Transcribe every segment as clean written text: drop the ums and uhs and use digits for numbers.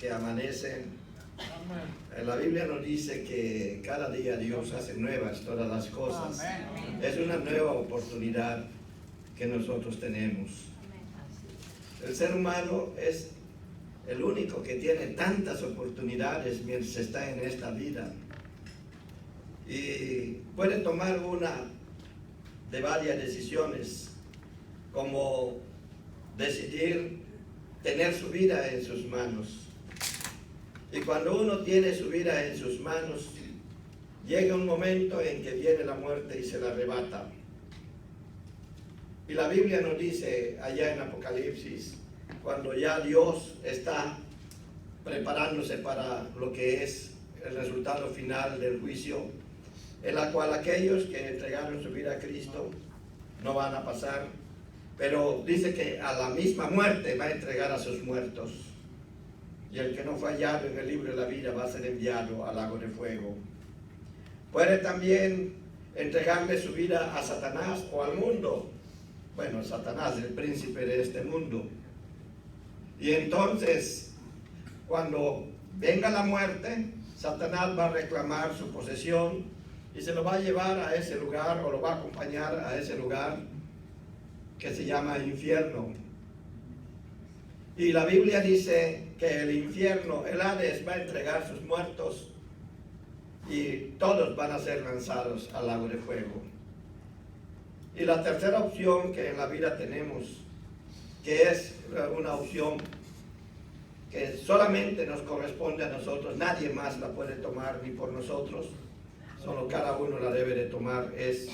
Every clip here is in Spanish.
que amanecen. La Biblia nos dice que cada día Dios hace nuevas todas las cosas. Es una nueva oportunidad que nosotros tenemos. El ser humano es el único que tiene tantas oportunidades mientras está en esta vida. Y puede tomar una de varias decisiones, como decidir tener su vida en sus manos. Y cuando uno tiene su vida en sus manos, llega un momento en que viene la muerte y se la arrebata. Y la Biblia nos dice allá en Apocalipsis, cuando ya Dios está preparándose para lo que es el resultado final del juicio, en la cual aquellos que entregaron su vida a Cristo no van a pasar, pero dice que a la misma muerte va a entregar a sus muertos. Y el que no fue hallado en el libro de la vida va a ser enviado al lago de fuego. Puede también entregarle su vida a Satanás o al mundo. Bueno, Satanás es el príncipe de este mundo. Y entonces, cuando venga la muerte, Satanás va a reclamar su posesión y se lo va a llevar a ese lugar, o lo va a acompañar a ese lugar que se llama infierno. Y la Biblia dice que el infierno, el Hades, va a entregar sus muertos y todos van a ser lanzados al lago de fuego. Y la tercera opción que en la vida tenemos, que es una opción que solamente nos corresponde a nosotros, nadie más la puede tomar ni por nosotros, solo cada uno la debe de tomar, es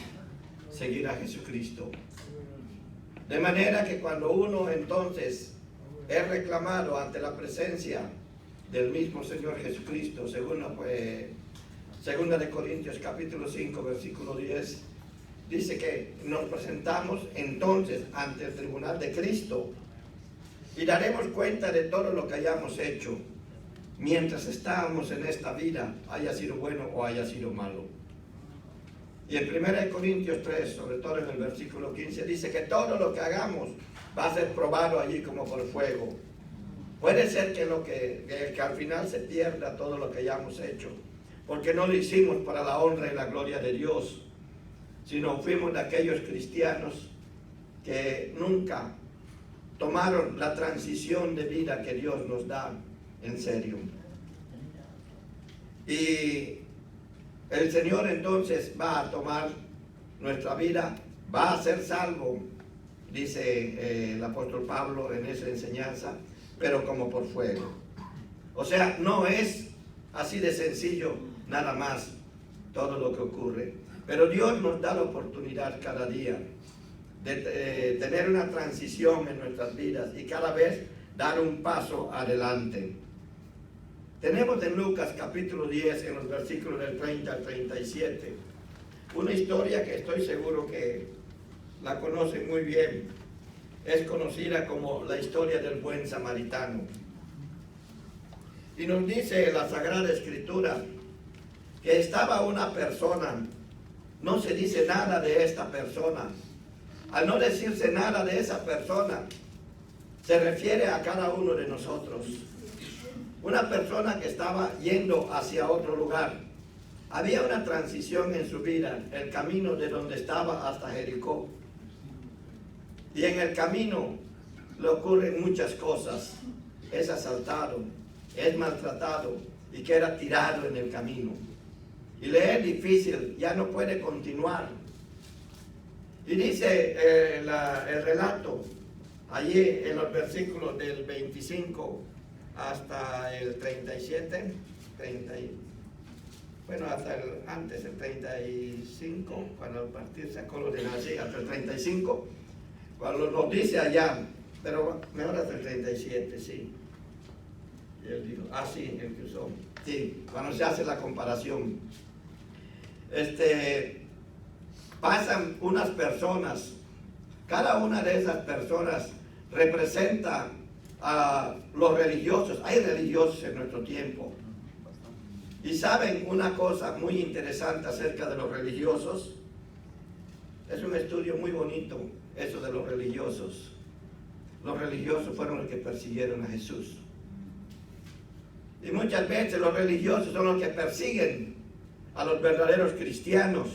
seguir a Jesucristo. De manera que cuando uno entonces es reclamado ante la presencia del mismo Señor Jesucristo, segunda de Corintios capítulo 5 versículo 10, dice que nos presentamos entonces ante el tribunal de Cristo y daremos cuenta de todo lo que hayamos hecho mientras estábamos en esta vida, haya sido bueno o haya sido malo. Y en 1 Corintios 3, sobre todo en el versículo 15, dice que todo lo que hagamos va a ser probado allí como por fuego. Puede ser que al final se pierda todo lo que hayamos hecho, porque no lo hicimos para la honra y la gloria de Dios, sino fuimos de aquellos cristianos que nunca tomaron la transición de vida que Dios nos da en serio. Y el Señor entonces va a tomar nuestra vida, va a ser salvo, dice el apóstol Pablo en esa enseñanza, pero como por fuego. O sea, no es así de sencillo nada más todo lo que ocurre, pero Dios nos da la oportunidad cada día de tener una transición en nuestras vidas y cada vez dar un paso adelante. Tenemos en Lucas capítulo 10, en los versículos del 30 al 37, una historia que estoy seguro que la conocen muy bien. Es conocida como la historia del buen samaritano. Y nos dice la Sagrada Escritura que estaba una persona, no se dice nada de esta persona. Al no decirse nada de esa persona, se refiere a cada uno de nosotros. Una persona que estaba yendo hacia otro lugar. Había una transición en su vida, el camino de donde estaba hasta Jericó. Y en el camino le ocurren muchas cosas. Es asaltado, es maltratado y queda tirado en el camino. Y le es difícil, ya no puede continuar. Y dice el relato, allí en los versículos del 25 hasta el 37, hasta antes el 35, cuando al partir sacó lo de nací, hasta el 35, cuando nos dice allá, pero mejor hasta el 37, sí. Y él dijo, sí, el que usó. Sí, cuando se hace la comparación. Pasan unas personas, cada una de esas personas representa a los religiosos. Hay religiosos en nuestro tiempo. Y saben una cosa muy interesante acerca de los religiosos. Es un estudio muy bonito, eso de los religiosos. Los religiosos fueron los que persiguieron a Jesús. Y muchas veces los religiosos son los que persiguen a los verdaderos cristianos.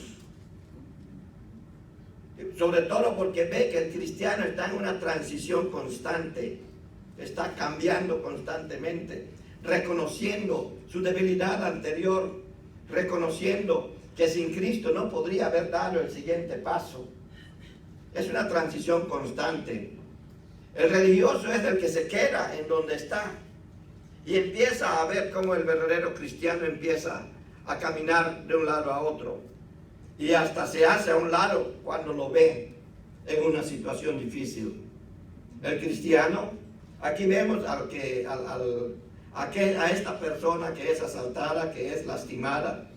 Sobre todo porque ve que el cristiano está en una transición constante, está cambiando constantemente, reconociendo su debilidad anterior, reconociendo que sin Cristo no podría haber dado el siguiente paso. Es una transición constante. El religioso es el que se queda en donde está y empieza a ver cómo el verdadero cristiano empieza a caminar de un lado a otro. Y hasta se hace a un lado cuando lo ve en una situación difícil. El cristiano, aquí vemos a esta persona que es asaltada, que es lastimada.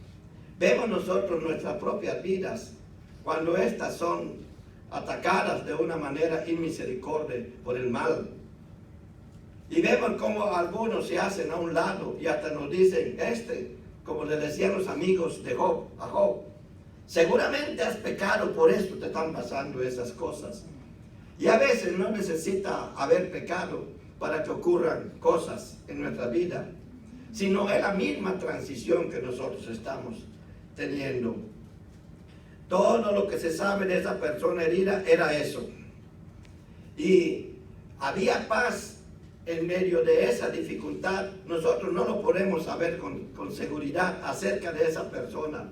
Vemos nosotros nuestras propias vidas cuando estas son atacadas de una manera inmisericordia por el mal. Y vemos cómo algunos se hacen a un lado y hasta nos dicen, como le decían los amigos de Job, a Job, seguramente has pecado, por eso te están pasando esas cosas. Y a veces no necesita haber pecado para que ocurran cosas en nuestra vida, sino es la misma transición que nosotros estamos teniendo. Todo lo que se sabe de esa persona herida era eso. Y había paz en medio de esa dificultad. Nosotros no lo podemos saber con seguridad acerca de esa persona.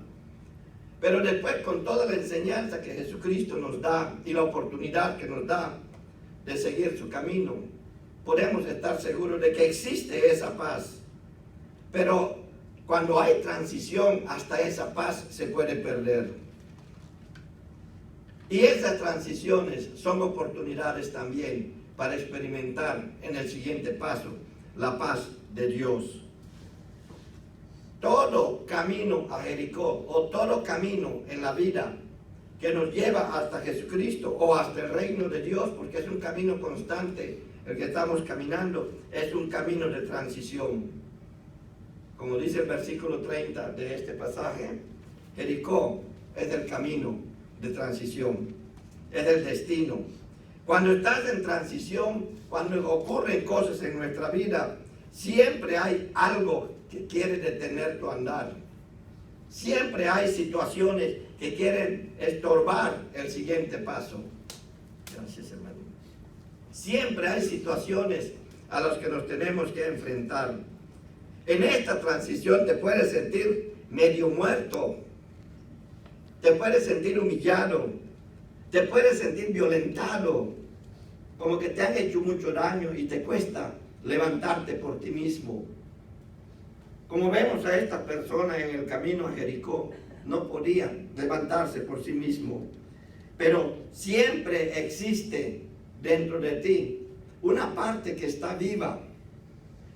Pero después, con toda la enseñanza que Jesucristo nos da y la oportunidad que nos da de seguir su camino, podemos estar seguros de que existe esa paz. Pero cuando hay transición, hasta esa paz se puede perder. Y esas transiciones son oportunidades también para experimentar en el siguiente paso la paz de Dios. Todo camino a Jericó o todo camino en la vida que nos lleva hasta Jesucristo o hasta el reino de Dios, porque es un camino constante el que estamos caminando, es un camino de transición. Como dice el versículo 30 de este pasaje, Jericó es el camino de transición, es el destino. Cuando estás en transición, cuando ocurren cosas en nuestra vida, siempre hay algo que quiere detener tu andar. Siempre hay situaciones que quieren estorbar el siguiente paso. Gracias, hermano. Siempre hay situaciones a las que nos tenemos que enfrentar. En esta transición te puedes sentir medio muerto, te puedes sentir humillado, te puedes sentir violentado, como que te han hecho mucho daño y te cuesta levantarte por ti mismo. Como vemos a esta persona en el camino a Jericó, no podía levantarse por sí mismo, pero siempre existe dentro de ti una parte que está viva.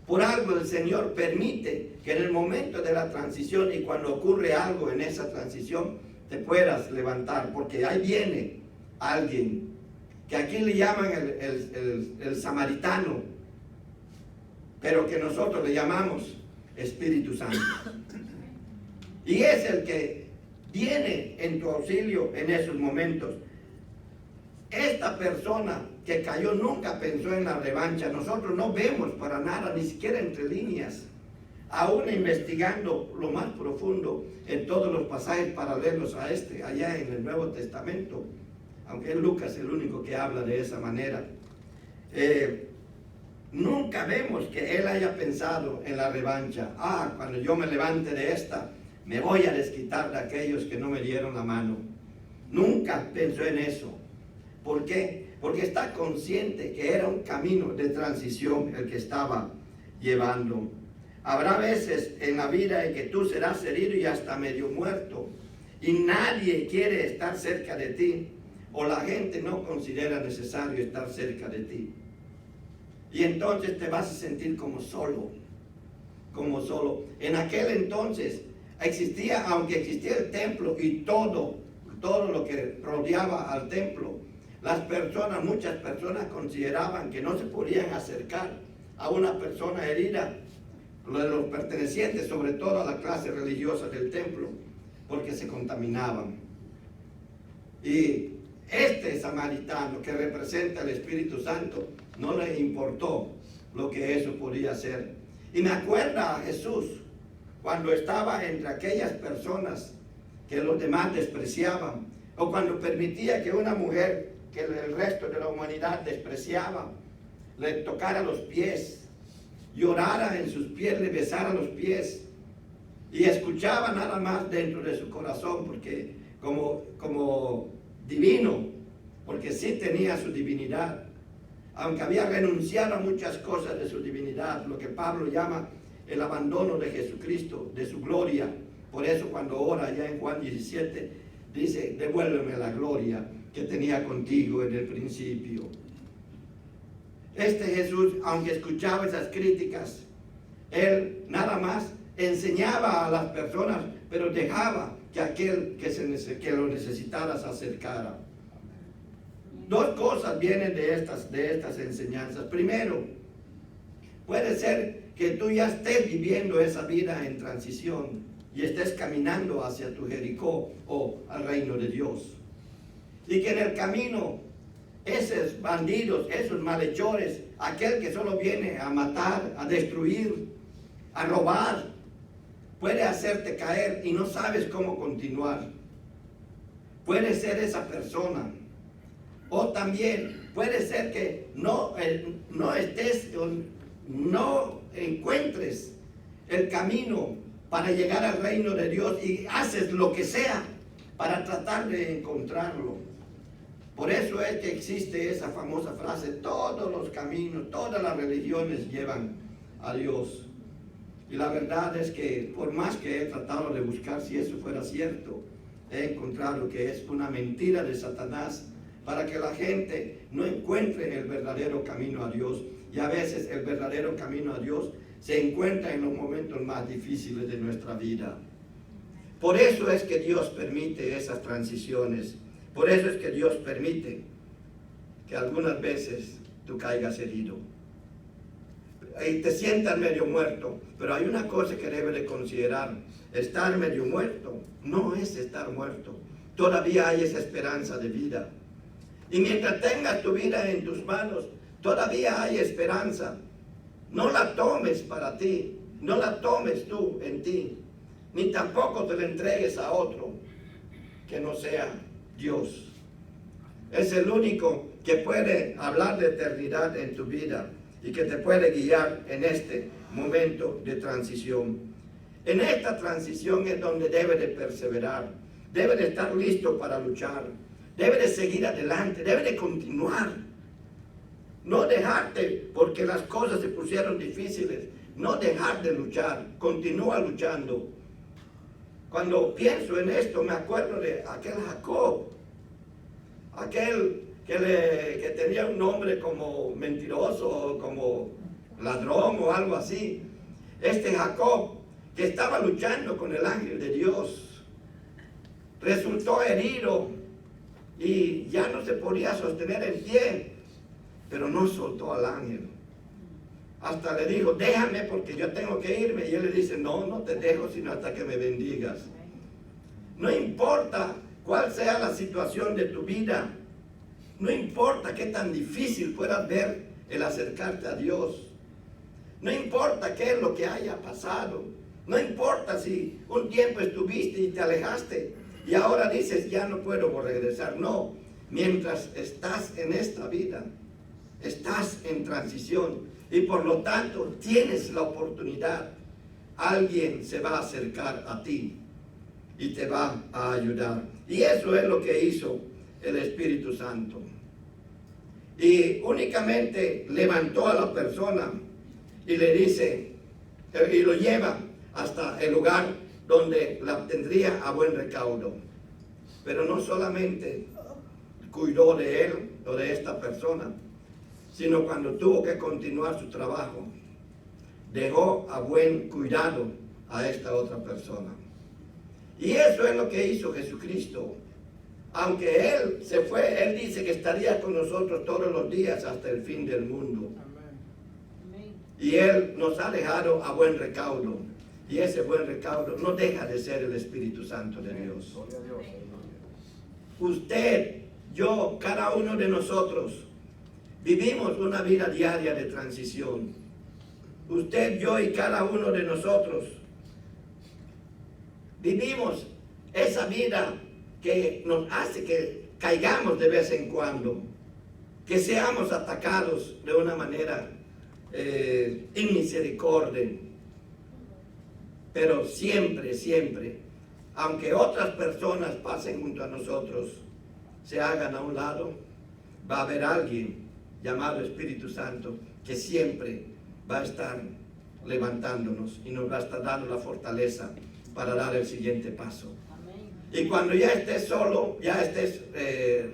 Por algo el Señor permite que en el momento de la transición y cuando ocurre algo en esa transición te puedas levantar, porque ahí viene alguien que aquí le llaman el samaritano, pero que nosotros le llamamos Espíritu Santo. Y es el que viene en tu auxilio en esos momentos. Esta persona que cayó nunca pensó en la revancha. Nosotros no vemos para nada, ni siquiera entre líneas, aún investigando lo más profundo en todos los pasajes paralelos a allá en el Nuevo Testamento, aunque es Lucas el único que habla de esa manera. Nunca vemos que él haya pensado en la revancha. Cuando yo me levante de esta, me voy a desquitar de aquellos que no me dieron la mano. Nunca pensó en eso. ¿Por qué? Porque está consciente que era un camino de transición el que estaba llevando. Habrá veces en la vida en que tú serás herido y hasta medio muerto, y nadie quiere estar cerca de ti, o la gente no considera necesario estar cerca de ti. Y entonces te vas a sentir como solo. En aquel entonces aunque existía el templo y todo lo que rodeaba al templo, muchas personas consideraban que no se podían acercar a una persona herida, los pertenecientes sobre todo a la clase religiosa del templo, porque se contaminaban. Y este samaritano, que representa el Espíritu Santo, no le importó lo que eso podía hacer. Y me acuerda a Jesús cuando estaba entre aquellas personas que los demás despreciaban, o cuando permitía que una mujer que el resto de la humanidad despreciaba, le tocara los pies, llorara en sus pies, le besara los pies, y escuchaba nada más dentro de su corazón, porque como divino, porque sí tenía su divinidad, aunque había renunciado a muchas cosas de su divinidad, lo que Pablo llama el abandono de Jesucristo, de su gloria. Por eso cuando ora ya en Juan 17, dice, devuélveme la gloria que tenía contigo en el principio. Este Jesús, aunque escuchaba esas críticas, él nada más enseñaba a las personas, pero dejaba que aquel que lo necesitara se acercara. Dos cosas vienen de estas enseñanzas. Primero, puede ser que tú ya estés viviendo esa vida en transición y estés caminando hacia tu Jericó o al reino de Dios. Y que en el camino, esos bandidos, esos malhechores, aquel que solo viene a matar, a destruir, a robar, puede hacerte caer y no sabes cómo continuar. Puede ser esa persona. O también puede ser que no encuentres el camino para llegar al reino de Dios y haces lo que sea para tratar de encontrarlo. Por eso es que existe esa famosa frase, todos los caminos, todas las religiones llevan a Dios. Y la verdad es que por más que he tratado de buscar si eso fuera cierto, he encontrado que es una mentira de Satanás para que la gente no encuentre el verdadero camino a Dios. Y a veces el verdadero camino a Dios se encuentra en los momentos más difíciles de nuestra vida. Por eso es que Dios permite esas transiciones. Por eso es que Dios permite que algunas veces tú caigas herido y te sientas medio muerto. Pero hay una cosa que debes de considerar. Estar medio muerto no es estar muerto. Todavía hay esa esperanza de vida. Y mientras tengas tu vida en tus manos, todavía hay esperanza. No la tomes para ti, no la tomes tú en ti, ni tampoco te la entregues a otro que no sea Dios. Es el único que puede hablar de eternidad en tu vida y que te puede guiar en este momento de transición. En esta transición es donde debe de perseverar, debe de estar listo para luchar, debe de seguir adelante, debe de continuar. No dejarte porque las cosas se pusieron difíciles, no dejar de luchar, continúa luchando. Cuando pienso en esto me acuerdo de aquel Jacob, aquel que tenía un nombre como mentiroso, como ladrón o algo así. Este Jacob que estaba luchando con el ángel de Dios, resultó herido y ya no se podía sostener en pie, pero no soltó al ángel. Hasta le dijo, déjame porque yo tengo que irme. Y él le dice, no, no te dejo sino hasta que me bendigas. No importa cuál sea la situación de tu vida, no importa qué tan difícil puedas ver el acercarte a Dios, no importa qué es lo que haya pasado, no importa si un tiempo estuviste y te alejaste y ahora dices, ya no puedo regresar. No, mientras estás en esta vida, estás en transición y por lo tanto tienes la oportunidad. Alguien se va a acercar a ti y te va a ayudar. Y eso es lo que hizo el Espíritu Santo. Y únicamente levantó a la persona y le dice, y lo lleva hasta el lugar donde la tendría a buen recaudo. Pero no solamente cuidó de él o de esta persona, sino cuando tuvo que continuar su trabajo, dejó a buen cuidado a esta otra persona. Y eso es lo que hizo Jesucristo. Aunque Él se fue, Él dice que estaría con nosotros todos los días hasta el fin del mundo. Y Él nos ha dejado a buen recaudo. Y ese buen recaudo no deja de ser el Espíritu Santo de Dios. Usted, yo, cada uno de nosotros vivimos una vida diaria de transición. usted, yo y cada uno de nosotros vivimos esa vida que nos hace que caigamos de vez en cuando, que seamos atacados de una manera inmisericordia, pero siempre, siempre, aunque otras personas pasen junto a nosotros, se hagan a un lado, va a haber alguien llamado Espíritu Santo que siempre va a estar levantándonos y nos va a estar dando la fortaleza para dar el siguiente paso. Y cuando ya estés solo, ya estés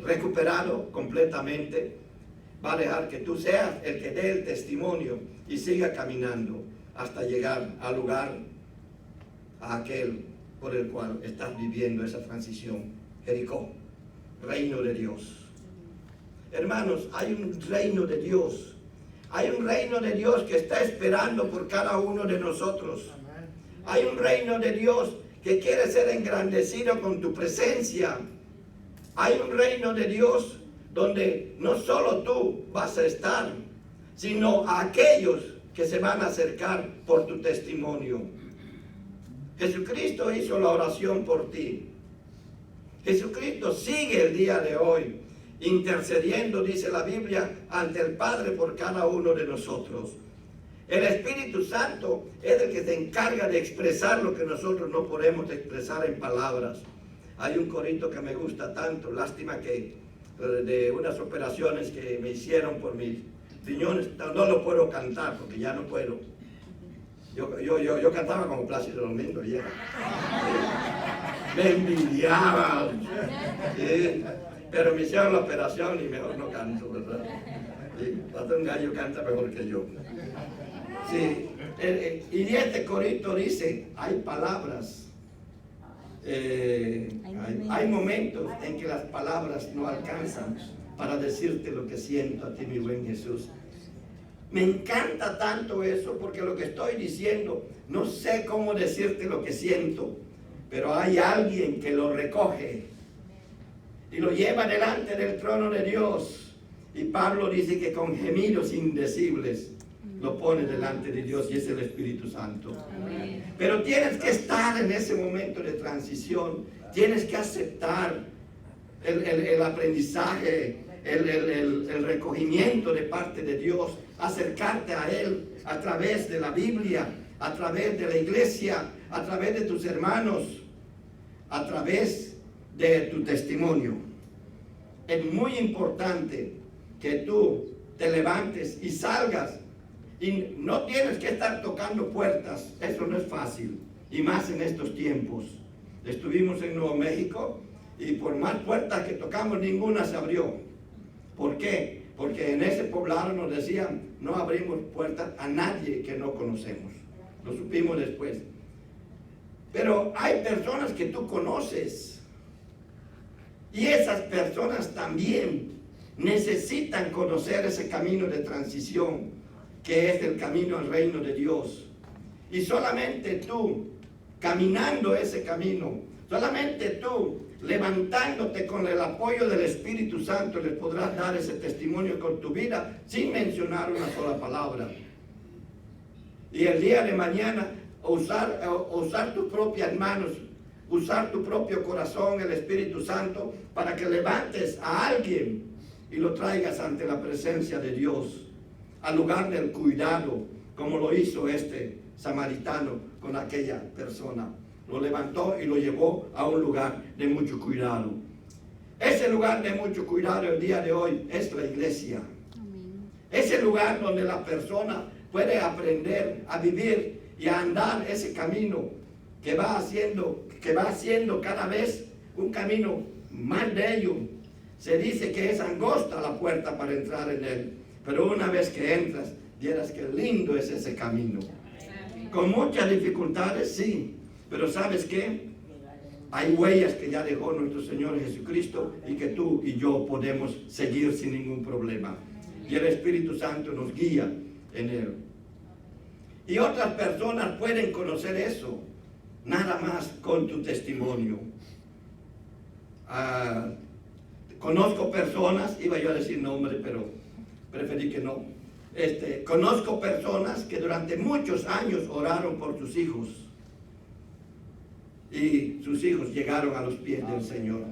recuperado completamente, va a dejar que tú seas el que dé el testimonio y siga caminando hasta llegar al lugar, a aquel por el cual estás viviendo esa transición. Jericó, reino de Dios. Hermanos, hay un reino de Dios. Hay un reino de Dios que está esperando por cada uno de nosotros. Hay un reino de Dios que quiere ser engrandecido con tu presencia. Hay un reino de Dios donde no solo tú vas a estar, sino a aquellos que se van a acercar por tu testimonio. Jesucristo hizo la oración por ti. Jesucristo sigue el día de hoy intercediendo, dice la Biblia, ante el Padre por cada uno de nosotros. El Espíritu Santo es el que se encarga de expresar lo que nosotros no podemos expresar en palabras. Hay un corito que me gusta tanto, lástima que de unas operaciones que me hicieron por mis riñones, no lo puedo cantar porque ya no puedo. Yo cantaba como Plácido Domingo, vieja. Me envidiaba. ¿Sí? Pero me hicieron la operación y mejor no canto, ¿verdad? Sí, hasta un gallo canta mejor que yo. Sí, y este corito dice, hay palabras, hay momentos en que las palabras no alcanzan para decirte lo que siento a ti, mi buen Jesús. Me encanta tanto eso, porque lo que estoy diciendo, no sé cómo decirte lo que siento, pero hay alguien que lo recoge y lo lleva delante del trono de Dios. Y Pablo dice que con gemidos indecibles lo pone delante de Dios, y es el Espíritu Santo. Amén. Pero tienes que estar en ese momento de transición, tienes que aceptar el aprendizaje, el recogimiento de parte de Dios, acercarte a Él a través de la Biblia, a través de la iglesia, a través de tus hermanos, a través de tu testimonio. Es muy importante que tú te levantes y salgas, y no tienes que estar tocando puertas, eso no es fácil, y más en estos tiempos. Estuvimos en Nuevo México y por más puertas que tocamos, ninguna se abrió. ¿Por qué? Porque en ese poblado nos decían, no abrimos puertas a nadie que no conocemos. Lo supimos después. Pero hay personas que tú conoces, y esas personas también necesitan conocer ese camino de transición, que es el camino al reino de Dios. Y solamente tú, caminando ese camino, solamente tú, levantándote con el apoyo del Espíritu Santo, les podrás dar ese testimonio con tu vida sin mencionar una sola palabra. Y el día de mañana usar tus propias manos, usar tu propio corazón, el Espíritu Santo, para que levantes a alguien y lo traigas ante la presencia de Dios, al lugar del cuidado, como lo hizo este samaritano con aquella persona. Lo levantó y lo llevó a un lugar de mucho cuidado. Ese lugar de mucho cuidado el día de hoy es la iglesia. Amén. Es el lugar donde la persona puede aprender a vivir y a andar ese camino que va haciendo cada vez un camino más bello. Se dice que es angosta la puerta para entrar en él, pero una vez que entras, vieras que lindo es ese camino. Con muchas dificultades, sí, pero ¿sabes qué? Hay huellas que ya dejó nuestro Señor Jesucristo y que tú y yo podemos seguir sin ningún problema. Y el Espíritu Santo nos guía en él. Y otras personas pueden conocer eso, nada más con tu testimonio. Conozco personas, iba yo a decir nombre, pero preferí que no. Conozco personas que durante muchos años oraron por sus hijos y sus hijos llegaron a los pies del Señor.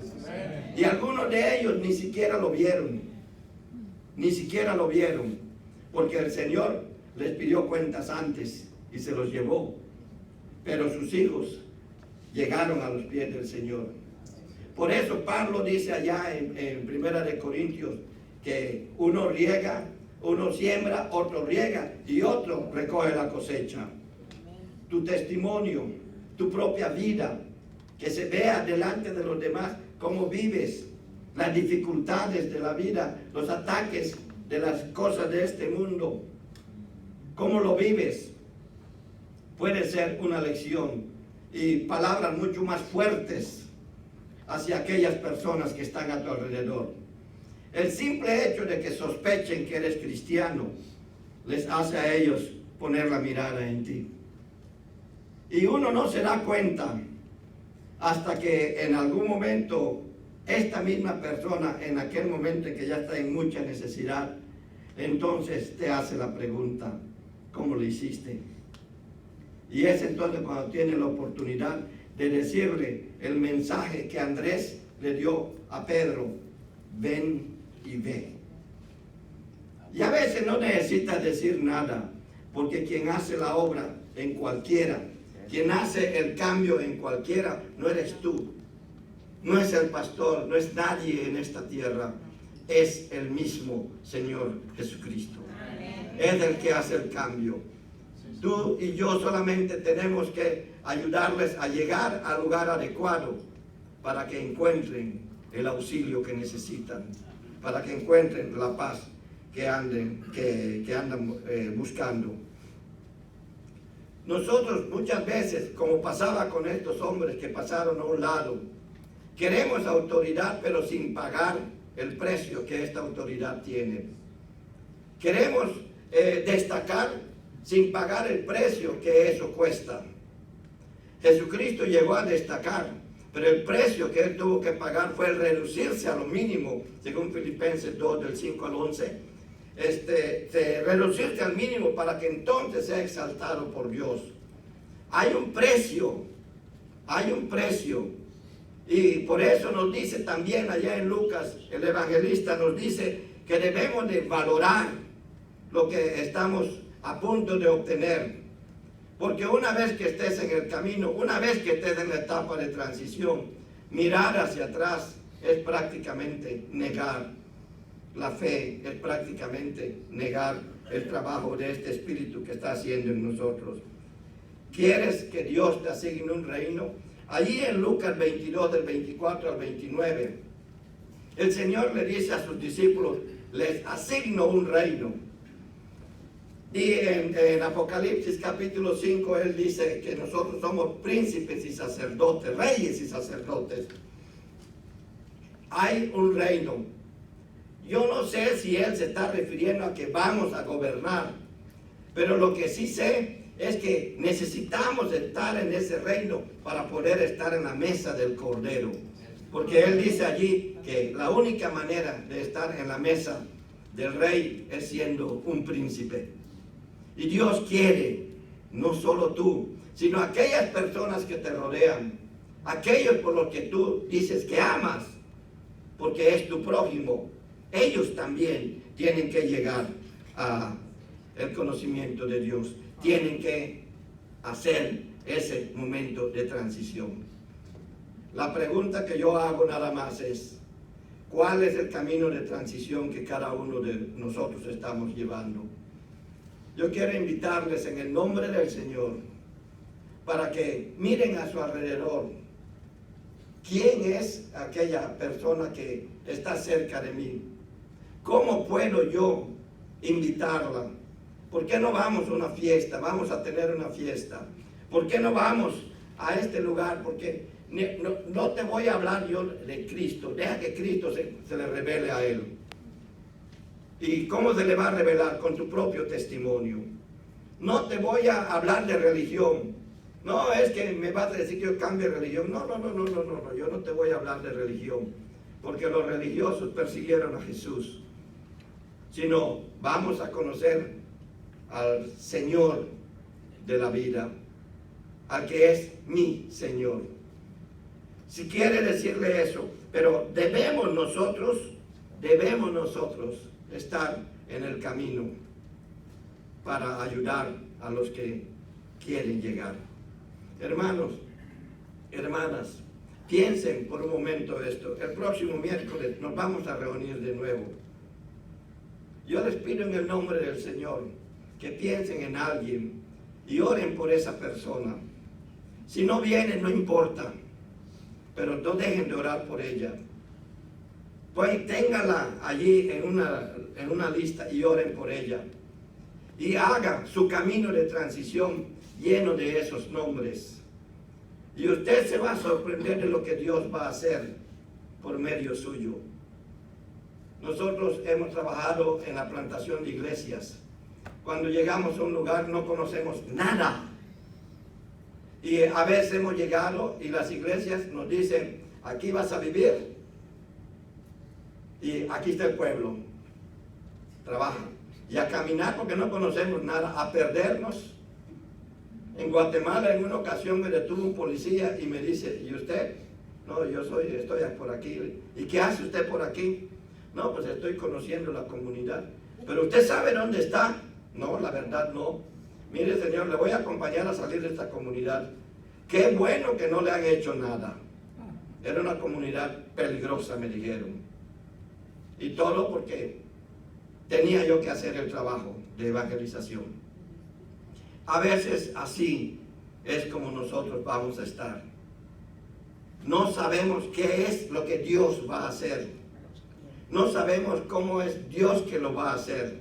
Y algunos de ellos ni siquiera lo vieron, porque el Señor les pidió cuentas antes y se los llevó, pero sus hijos llegaron a los pies del Señor. Por eso Pablo dice allá en Primera de Corintios que uno riega, uno siembra, otro riega y otro recoge la cosecha. Tu testimonio, tu propia vida, que se vea delante de los demás cómo vives las dificultades de la vida, los ataques de las cosas de este mundo, cómo lo vives, puede ser una lección y palabras mucho más fuertes hacia aquellas personas que están a tu alrededor. El simple hecho de que sospechen que eres cristiano les hace a ellos poner la mirada en ti. Y uno no se da cuenta hasta que en algún momento esta misma persona, en aquel momento en que ya está en mucha necesidad, entonces te hace la pregunta, ¿cómo lo hiciste? Y es entonces cuando tiene la oportunidad de decirle el mensaje que Andrés le dio a Pedro: ven y ve. Y a veces no necesitas decir nada, porque quien hace la obra en cualquiera, quien hace el cambio en cualquiera, no eres tú, no es el pastor, no es nadie en esta tierra, es el mismo Señor Jesucristo. Es el que hace el cambio. Tú y yo solamente tenemos que ayudarles a llegar al lugar adecuado para que encuentren el auxilio que necesitan, para que encuentren la paz que andan buscando. Nosotros muchas veces, como pasaba con estos hombres que pasaron a un lado, queremos autoridad pero sin pagar el precio que esta autoridad tiene. Queremos destacar sin pagar el precio que eso cuesta. Jesucristo llegó a destacar, pero el precio que él tuvo que pagar fue el reducirse a lo mínimo, según Filipenses 2, del 5 al 11. Reducirse al mínimo para que entonces sea exaltado por Dios. Hay un precio, y por eso nos dice también allá en Lucas, el evangelista nos dice que debemos de valorar lo que estamos a punto de obtener. Porque una vez que estés en el camino, una vez que estés en la etapa de transición, mirar hacia atrás es prácticamente negar la fe, es prácticamente negar el trabajo de este Espíritu que está haciendo en nosotros. ¿Quieres que Dios te asigne un reino? Allí en Lucas 22, del 24 al 29, el Señor le dice a sus discípulos: les asigno un reino. Y en Apocalipsis capítulo 5 él dice que nosotros somos príncipes y sacerdotes, reyes y sacerdotes. Hay un reino. Yo no sé si él se está refiriendo a que vamos a gobernar, pero lo que sí sé es que necesitamos estar en ese reino para poder estar en la mesa del Cordero. Porque él dice allí que la única manera de estar en la mesa del rey es siendo un príncipe. Y Dios quiere, no solo tú, sino aquellas personas que te rodean, aquellos por los que tú dices que amas, porque es tu prójimo. Ellos también tienen que llegar al conocimiento de Dios, tienen que hacer ese momento de transición. La pregunta que yo hago nada más es: ¿cuál es el camino de transición que cada uno de nosotros estamos llevando? Yo quiero invitarles en el nombre del Señor para que miren a su alrededor. ¿Quién es aquella persona que está cerca de mí? ¿Cómo puedo yo invitarla? ¿Por qué no vamos a una fiesta? Vamos a tener una fiesta. ¿Por qué no vamos a este lugar? Porque no te voy a hablar yo de Cristo. Deja que Cristo se le revele a él. ¿Y cómo se le va a revelar? Con tu propio testimonio. No te voy a hablar de religión. No, es que me vas a decir que yo cambie de religión. No, yo no te voy a hablar de religión. Porque los religiosos persiguieron a Jesús. sino vamos a conocer al Señor de la vida, al que es mi Señor. Si quiere decirle eso, pero debemos nosotros estar en el camino para ayudar a los que quieren llegar. Hermanos, hermanas, piensen por un momento esto. El próximo miércoles nos vamos a reunir de nuevo. Yo les pido en el nombre del Señor que piensen en alguien y oren por esa persona. Si no vienen, no importa, pero no dejen de orar por ella. Pues téngala allí en una lista y oren por ella. Y haga su camino de transición lleno de esos nombres. Y usted se va a sorprender de lo que Dios va a hacer por medio suyo. Nosotros hemos trabajado en la plantación de iglesias. Cuando llegamos a un lugar no conocemos nada. Y a veces hemos llegado y las iglesias nos dicen, aquí vas a vivir y aquí está el pueblo. Trabaja. Y a caminar porque no conocemos nada, a perdernos. En Guatemala en una ocasión me detuvo un policía y me dice, ¿y usted? No, estoy por aquí. ¿Y qué hace usted por aquí? No, pues estoy conociendo la comunidad. ¿Pero usted sabe dónde está? No, la verdad no. Mire, señor, le voy a acompañar a salir de esta comunidad. Qué bueno que no le han hecho nada. Era una comunidad peligrosa, me dijeron. Y todo porque tenía yo que hacer el trabajo de evangelización. A veces así es como nosotros vamos a estar. No sabemos qué es lo que Dios va a hacer. No sabemos cómo es Dios que lo va a hacer.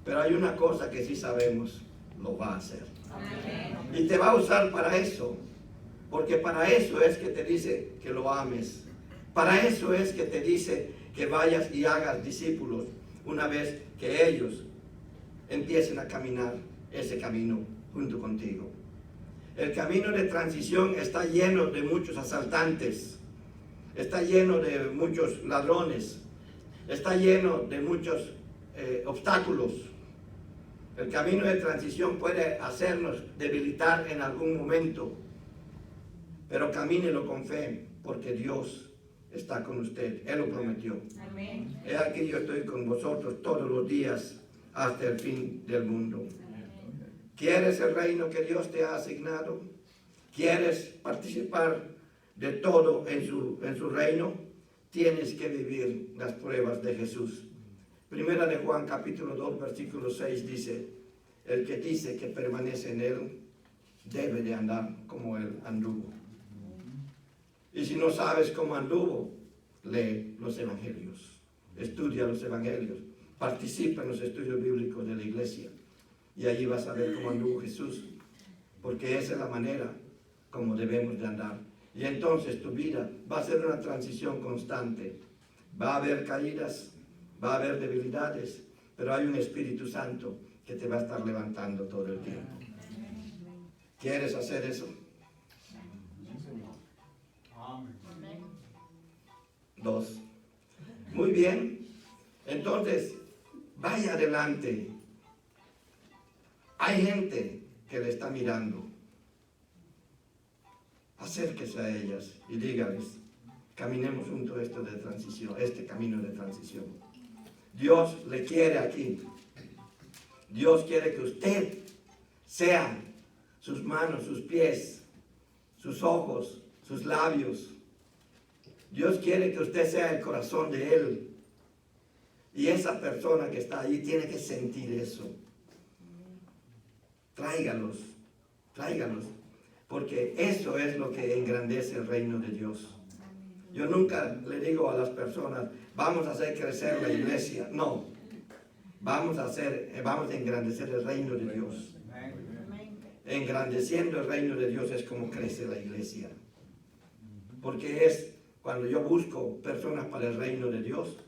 Pero hay una cosa que sí sabemos, lo va a hacer. Amén. Y te va a usar para eso. Porque para eso es que te dice que lo ames. Para eso es que te dice que vayas y hagas discípulos una vez que ellos empiecen a caminar ese camino junto contigo. El camino de transición está lleno de muchos asaltantes, está lleno de muchos ladrones, está lleno de muchos obstáculos. El camino de transición puede hacernos debilitar en algún momento, pero camínelo con fe, porque Dios está con usted. Él lo prometió. Amén. He aquí yo estoy con vosotros todos los días hasta el fin del mundo. ¿Quieres el reino que Dios te ha asignado? ¿Quieres participar de todo en su reino? Tienes que vivir las pruebas de Jesús. Primera de Juan capítulo 2 versículo 6 dice, el que dice que permanece en él debe de andar como él anduvo. Y si no sabes cómo anduvo, lee los evangelios, estudia los evangelios, participa en los estudios bíblicos de la iglesia y allí vas a ver cómo anduvo Jesús, porque esa es la manera como debemos de andar. Y entonces tu vida va a ser una transición constante. Va a haber caídas, va a haber debilidades, pero hay un Espíritu Santo que te va a estar levantando todo el tiempo. ¿Quieres hacer eso? 2. Muy bien. Entonces, vaya adelante. Hay gente que le está mirando. Acérquese a ellas y dígales, caminemos juntos este camino de transición. Dios le quiere aquí. Dios quiere que usted sea sus manos, sus pies, sus ojos, sus labios. Dios quiere que usted sea el corazón de Él. Y esa persona que está ahí tiene que sentir eso. Tráigalos, porque eso es lo que engrandece el reino de Dios. Yo nunca le digo a las personas, vamos a hacer crecer la iglesia. No, vamos a engrandecer el reino de Dios. Engrandeciendo el reino de Dios es como crece la iglesia. Porque es cuando yo busco personas para el reino de Dios,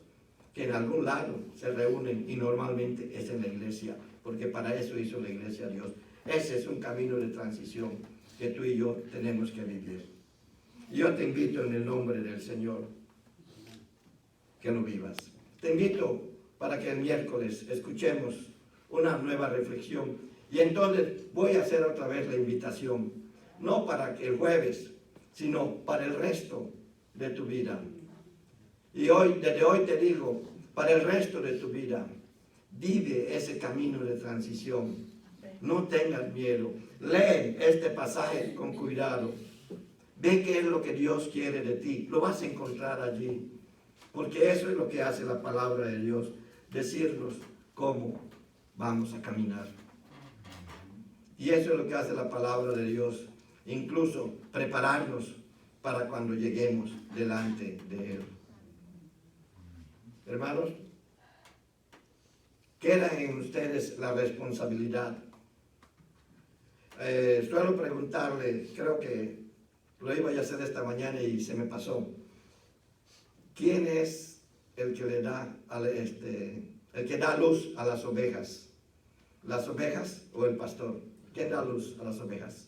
que en algún lado se reúnen y normalmente es en la iglesia, porque para eso hizo la iglesia a Dios. Ese es un camino de transición que tú y yo tenemos que vivir. Yo te invito en el nombre del Señor que lo vivas. Te invito para que el miércoles escuchemos una nueva reflexión. Y entonces voy a hacer otra vez la invitación, no para que el jueves, sino para el resto de tu vida. Y hoy, desde hoy te digo, para el resto de tu vida, vive ese camino de transición. No tengas miedo. Lee este pasaje con cuidado. Ve qué es lo que Dios quiere de ti. Lo vas a encontrar allí. Porque eso es lo que hace la palabra de Dios. Decirnos cómo vamos a caminar. Y eso es lo que hace la palabra de Dios. Incluso prepararnos para cuando lleguemos delante de Él. Hermanos, queda en ustedes la responsabilidad. Suelo preguntarle, creo que lo iba a hacer esta mañana y se me pasó. ¿Quién es el que le da el que da luz a las ovejas? ¿Las ovejas o el pastor? ¿Quién da luz a las ovejas?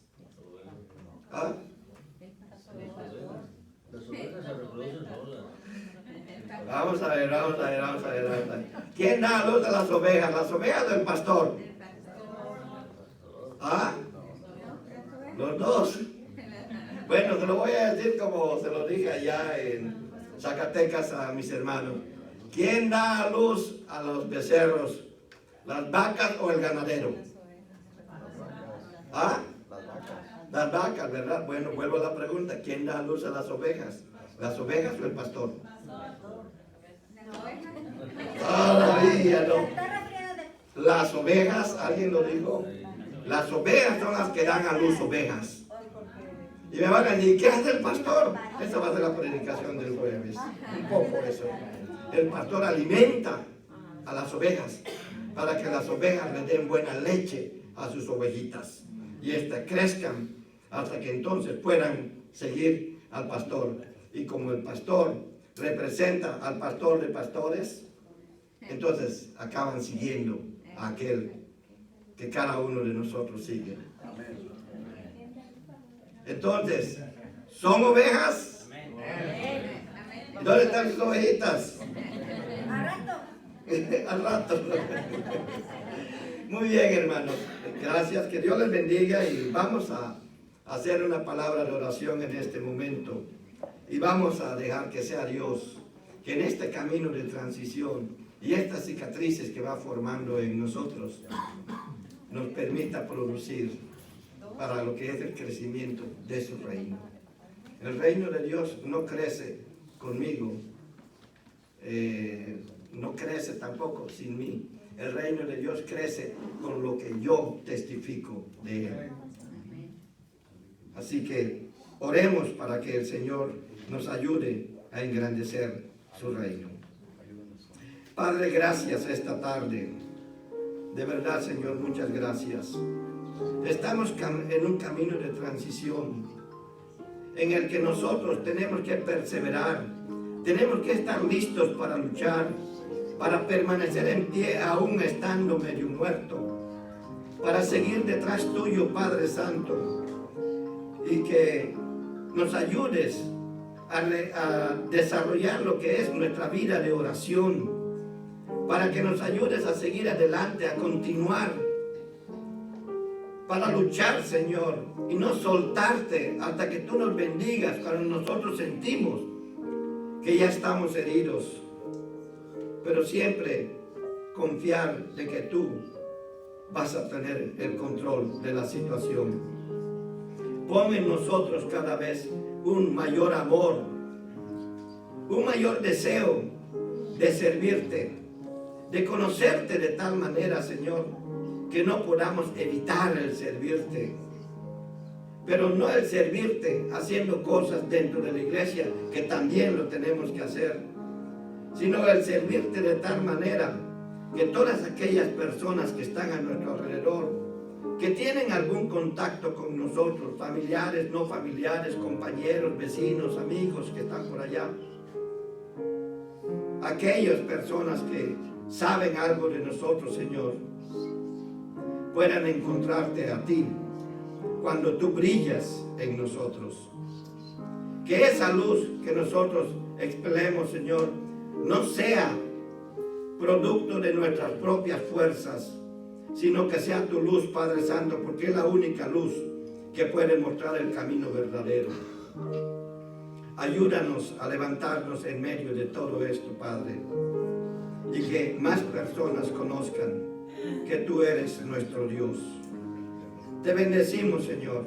¿Ah? Las ovejas se reproducen solas. Vamos a ver. ¿Quién da luz a las ovejas? ¿Las ovejas o el pastor? ¿Ah? Los dos. Bueno, te lo voy a decir como se lo dije allá en Zacatecas a mis hermanos. ¿Quién da luz a los becerros? ¿Las vacas o el ganadero? ¿Ah? Las vacas, ¿verdad? Bueno, vuelvo a la pregunta. ¿Quién da luz a las ovejas? ¿Las ovejas o el pastor? Todavía no. Las ovejas, ¿alguien lo dijo? Las ovejas son las que dan a luz ovejas. Y me van a decir, ¿qué hace el pastor? Esa va a ser la predicación del jueves. Un poco eso. El pastor alimenta a las ovejas para que las ovejas le den buena leche a sus ovejitas y éstas crezcan hasta que entonces puedan seguir al pastor. Y como el pastor representa al pastor de pastores, entonces acaban siguiendo a aquel que cada uno de nosotros sigue. Entonces, ¿son ovejas? ¿Y dónde están sus ovejitas? Al rato. Muy bien, hermanos. Gracias. Que Dios les bendiga y vamos a hacer una palabra de oración en este momento. Y vamos a dejar que sea Dios, que en este camino de transición y estas cicatrices que va formando en nosotros, nos permita producir para lo que es el crecimiento de su reino. El reino de Dios no crece conmigo, no crece tampoco sin mí. El reino de Dios crece con lo que yo testifico de Él. Así que oremos para que el Señor nos ayude a engrandecer su reino. Padre, gracias esta tarde. De verdad, Señor, muchas gracias. Estamos en un camino de transición en el que nosotros tenemos que perseverar, tenemos que estar listos para luchar, para permanecer en pie aún estando medio muerto, para seguir detrás tuyo, Padre Santo, y que nos ayudes a desarrollar lo que es nuestra vida de oración, para que nos ayudes a seguir adelante, a continuar, para luchar, Señor, y no soltarte hasta que tú nos bendigas cuando nosotros sentimos que ya estamos heridos, pero siempre confiar de que tú vas a tener el control de la situación. Pon en nosotros cada vez un mayor amor, un mayor deseo de servirte, de conocerte de tal manera, Señor, que no podamos evitar el servirte. Pero no el servirte haciendo cosas dentro de la iglesia, que también lo tenemos que hacer, sino el servirte de tal manera que todas aquellas personas que están a nuestro alrededor, que tienen algún contacto con nosotros, familiares, no familiares, compañeros, vecinos, amigos que están por allá, aquellas personas que saben algo de nosotros, Señor, puedan encontrarte a ti cuando tú brillas en nosotros. Que esa luz que nosotros expelemos, Señor, no sea producto de nuestras propias fuerzas, sino que sea tu luz, Padre Santo, porque es la única luz que puede mostrar el camino verdadero. Ayúdanos a levantarnos en medio de todo esto, Padre, y que más personas conozcan que tú eres nuestro Dios. Te bendecimos, Señor,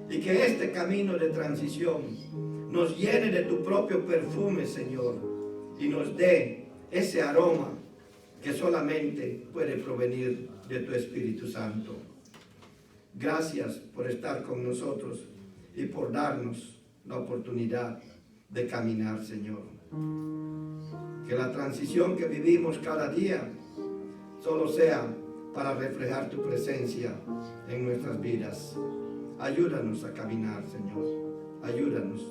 y que este camino de transición nos llene de tu propio perfume, Señor, y nos dé ese aroma que solamente puede provenir de tu Espíritu Santo. Gracias por estar con nosotros y por darnos la oportunidad de caminar, Señor. Que la transición que vivimos cada día solo sea para reflejar tu presencia en nuestras vidas. Ayúdanos a caminar, Señor. Ayúdanos.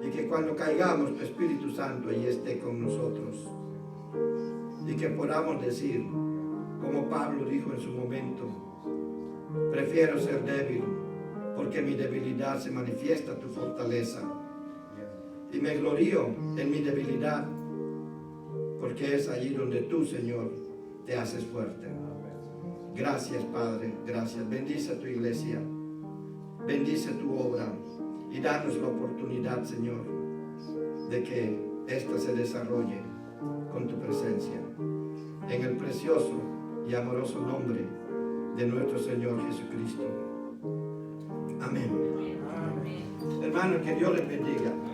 Y que cuando caigamos, tu Espíritu Santo ahí esté con nosotros. Y que podamos decir, como Pablo dijo en su momento, prefiero ser débil, porque en mi debilidad se manifiesta tu fortaleza. Y me glorío en mi debilidad, porque es allí donde tú, Señor, te haces fuerte. Gracias, Padre, gracias. Bendice a tu iglesia, bendice tu obra y danos la oportunidad, Señor, de que ésta se desarrolle con tu presencia. En el precioso y amoroso nombre de nuestro Señor Jesucristo. Amén. Hermanos, que Dios les bendiga.